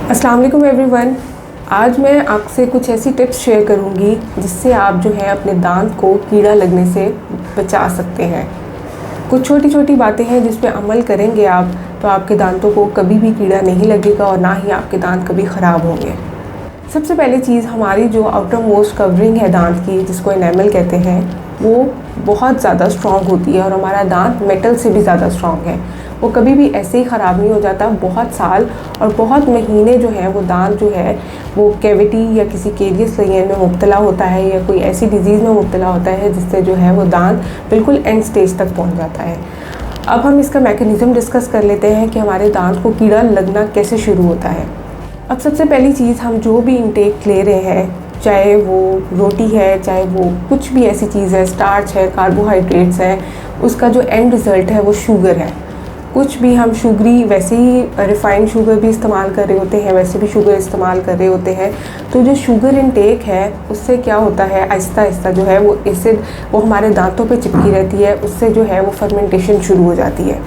अस्सलाम वालेकुम एवरीवन। आज मैं आपसे कुछ ऐसी टिप्स शेयर करूंगी जिससे आप जो है अपने दांत को कीड़ा लगने से बचा सकते हैं। कुछ छोटी छोटी बातें हैं जिस पे अमल करेंगे आप तो आपके दांतों को कभी भी कीड़ा नहीं लगेगा और ना ही आपके दांत कभी ख़राब होंगे। सबसे पहली चीज़, हमारी जो आउटर मोस्ट कवरिंग है दांत की, जिसको एनेमल कहते हैं, वो बहुत ज़्यादा स्ट्रॉन्ग होती है और हमारा दांत मेटल से भी ज़्यादा स्ट्रॉन्ग है। वो कभी भी ऐसे ही ख़राब नहीं हो जाता। बहुत साल और बहुत महीने जो है वो दांत जो है वो कैविटी या किसी केरियस लेयर में मुब्तला होता है या कोई ऐसी डिज़ीज़ में मुब्तला होता है जिससे जो है वो दांत बिल्कुल एंड स्टेज तक पहुंच जाता है। अब हम इसका मैकेनिज़्म डिस्कस कर लेते हैं कि हमारे दांत को कीड़ा लगना कैसे शुरू होता है। अब सबसे पहली चीज़, हम जो भी इंटेक ले रहे हैं, चाहे वो रोटी है, चाहे वो कुछ भी ऐसी चीज़ है, स्टार्च है, कार्बोहाइड्रेट्स है, उसका जो एंड रिज़ल्ट है वो शुगर है। कुछ भी हम शुगरी, वैसे ही रिफ़ाइंड शुगर भी इस्तेमाल कर रहे होते हैं, वैसे भी शुगर इस्तेमाल कर रहे होते हैं। तो जो शुगर इनटेक है उससे क्या होता है, आहिस्ता आहिस्ता जो है वो एसिड वो हमारे दांतों पे चिपकी रहती है, उससे जो है वो फर्मेंटेशन शुरू हो जाती है।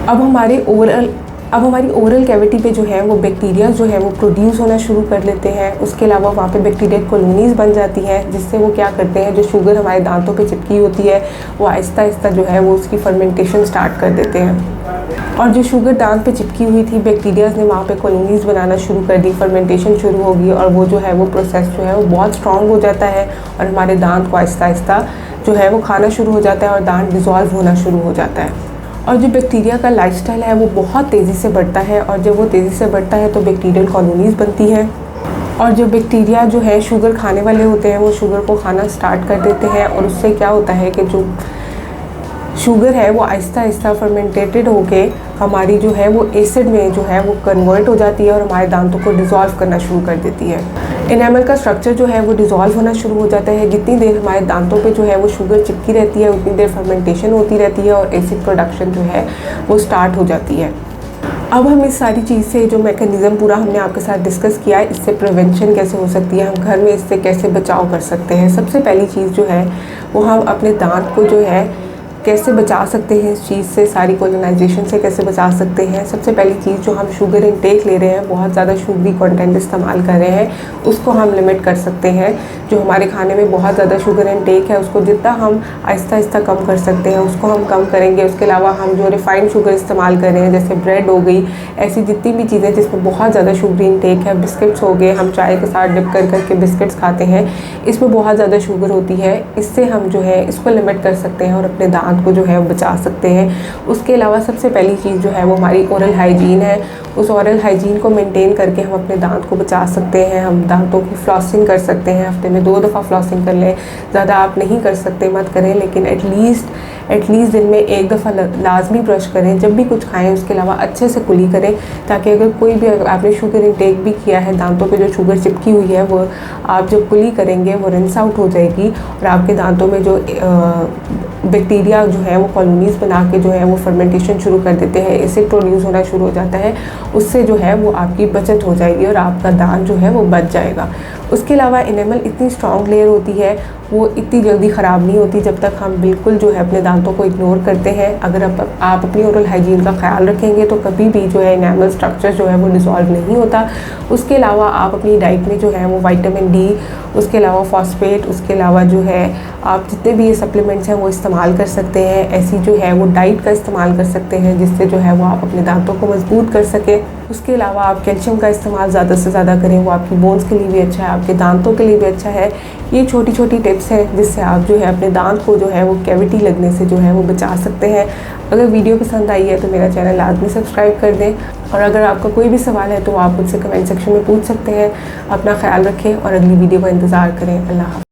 अब हमारी ओरल कैविटी पे जो है वो बैक्टीरिया जो है वो प्रोड्यूस होना शुरू कर लेते हैं। उसके अलावा वहाँ पे बैक्टीरिया कॉलोनीज़ बन जाती हैं, जिससे वो क्या करते हैं, जो शुगर हमारे दांतों पे चिपकी होती है वो आहिस्ता आहिस्ता जो है वो उसकी फर्मेंटेशन स्टार्ट कर देते हैं। और जो शुगर दांत पे चिपकी हुई थी, बैक्टीरियाज़ ने वहाँ पे कॉलोनीज़ बनाना शुरू कर दी, फर्मेंटेशन शुरू होगी और वो जो है वो प्रोसेस जो है वो बहुत स्ट्रॉन्ग हो जाता है और हमारे दांत को आहिस्ता आहिस्ता जो है वो खाना शुरू हो जाता है और दांत डिज़ोल्व होना शुरू हो जाता है। और जो बैक्टीरिया का लाइफस्टाइल है वो बहुत तेज़ी से बढ़ता है और जब वो तेज़ी से बढ़ता है तो बैक्टीरियल कॉलोनीज़ बनती हैं और जो बैक्टीरिया जो है शुगर खाने वाले होते हैं वो शुगर को खाना स्टार्ट कर देते हैं और उससे क्या होता है कि जो शुगर है वो आहिस्ता आहिस्ता फर्मेंटेटेड होके हमारी जो है वो एसिड में जो है वो कन्वर्ट हो जाती है और हमारे दांतों को डिज़ोल्व करना शुरू कर देती है। एनेमल का स्ट्रक्चर जो है वो डिज़ोल्व होना शुरू हो जाता है। जितनी देर हमारे दांतों पे जो है वो शुगर चिपकी रहती है उतनी देर फर्मेंटेशन होती रहती है और एसिड प्रोडक्शन जो है वो स्टार्ट हो जाती है। अब हम इस सारी चीज़ से जो मैकेनिज़्म पूरा हमने आपके साथ डिस्कस किया है, इससे प्रिवेंशन कैसे हो सकती है, हम घर में इससे कैसे बचाव कर सकते हैं। सबसे पहली चीज़ जो है वो हम अपने दांत को जो है कैसे बचा सकते हैं, इस चीज़ से, सारी कोलोनाइजेशन से कैसे बचा सकते हैं। सबसे पहली चीज़, जो हम शुगर इनटेक ले रहे हैं, बहुत ज़्यादा शुगरी कंटेंट इस्तेमाल कर रहे हैं, उसको हम लिमिट कर सकते हैं। जो हमारे खाने में बहुत ज़्यादा शुगर इनटेक है उसको जितना हम आहिस्ता आहिस्ता कम कर सकते हैं उसको हम कम करेंगे। उसके अलावा हम जो रिफ़ाइंड शुगर इस्तेमाल कर रहे हैं, जैसे ब्रेड हो गई, ऐसी जितनी भी चीज़ें जिसमें बहुत ज़्यादा शुगरी इनटेक है, बिस्किट्स हो गए, हम चाय के साथ डिप कर करके बिस्किट्स खाते हैं, इसमें बहुत ज़्यादा शुगर होती है। इससे हम जो है इसको लिमिट कर सकते हैं और अपने दांत को जो है बचा सकते हैं। उसके अलावा सबसे पहली चीज़ जो है वो हमारी ओरल हाइजीन है। उस ओरल हाइजीन को मेंटेन करके हम अपने दांत को बचा सकते हैं। हम दांतों की फ्लॉसिंग कर सकते हैं, हफ्ते में 2 दफ़ा फ्लॉसिंग कर लें। ज़्यादा आप नहीं कर सकते, मत करें, लेकिन एटलीस्ट दिन में 1 दफ़ा लाजमी ब्रश करें जब भी कुछ खाएं। उसके अलावा अच्छे से कुली करें ताकि अगर कोई भी आपने शुगर इनटेक भी किया है, दांतों पे जो शुगर चिपकी हुई है वो आप जब कुली करेंगे वो रिंस आउट हो जाएगी और आपके दांतों में जो बैक्टीरिया जो है वो कॉलोनीज़ बना के जो है वो फर्मेंटेशन शुरू कर देते हैं, एसिड प्रोड्यूस होना शुरू हो जाता है। उससे जो है वो आपकी बचत हो जाएगी और आपका दांत जो है वो बच जाएगा। उसके अलावा एनेमल इतनी स्ट्रॉन्ग लेयर होती है, वो इतनी जल्दी ख़राब नहीं होती जब तक हम बिल्कुल जो है अपने दांतों को इग्नोर करते हैं। अगर आप अपनी ओरल हाइजीन का ख्याल रखेंगे तो कभी भी जो है एनेमल स्ट्रक्चर जो है वो डिसॉल्व नहीं होता। उसके अलावा आप अपनी डाइट में जो है वो विटामिन डी, उसके अलावा फॉस्फेट, उसके अलावा जो है आप जितने भी ये सप्लीमेंट्स हैं वो इस्तेमाल कर सकते हैं। ऐसी जो है वो डाइट का इस्तेमाल कर सकते हैं जिससे जो है वो आप अपने दांतों को मजबूत कर सकें। उसके अलावा आप कैल्शियम का इस्तेमाल ज़्यादा से ज़्यादा करें, वो आपकी बोन्स के लिए भी अच्छा है, आपके दांतों के लिए भी अच्छा है। ये छोटी छोटी टिप्स हैं जिससे आप जो है अपने दांत को जो है वो कैविटी लगने से जो है वो बचा सकते हैं। अगर वीडियो पसंद आई है तो मेरा चैनल लाजमी सब्सक्राइब कर दें और अगर आपका कोई भी सवाल है तो आप मुझसे कमेंट सेक्शन में पूछ सकते हैं। अपना ख्याल रखें और अगली वीडियो का इंतज़ार करें। अल्लाह हाफ़िज़।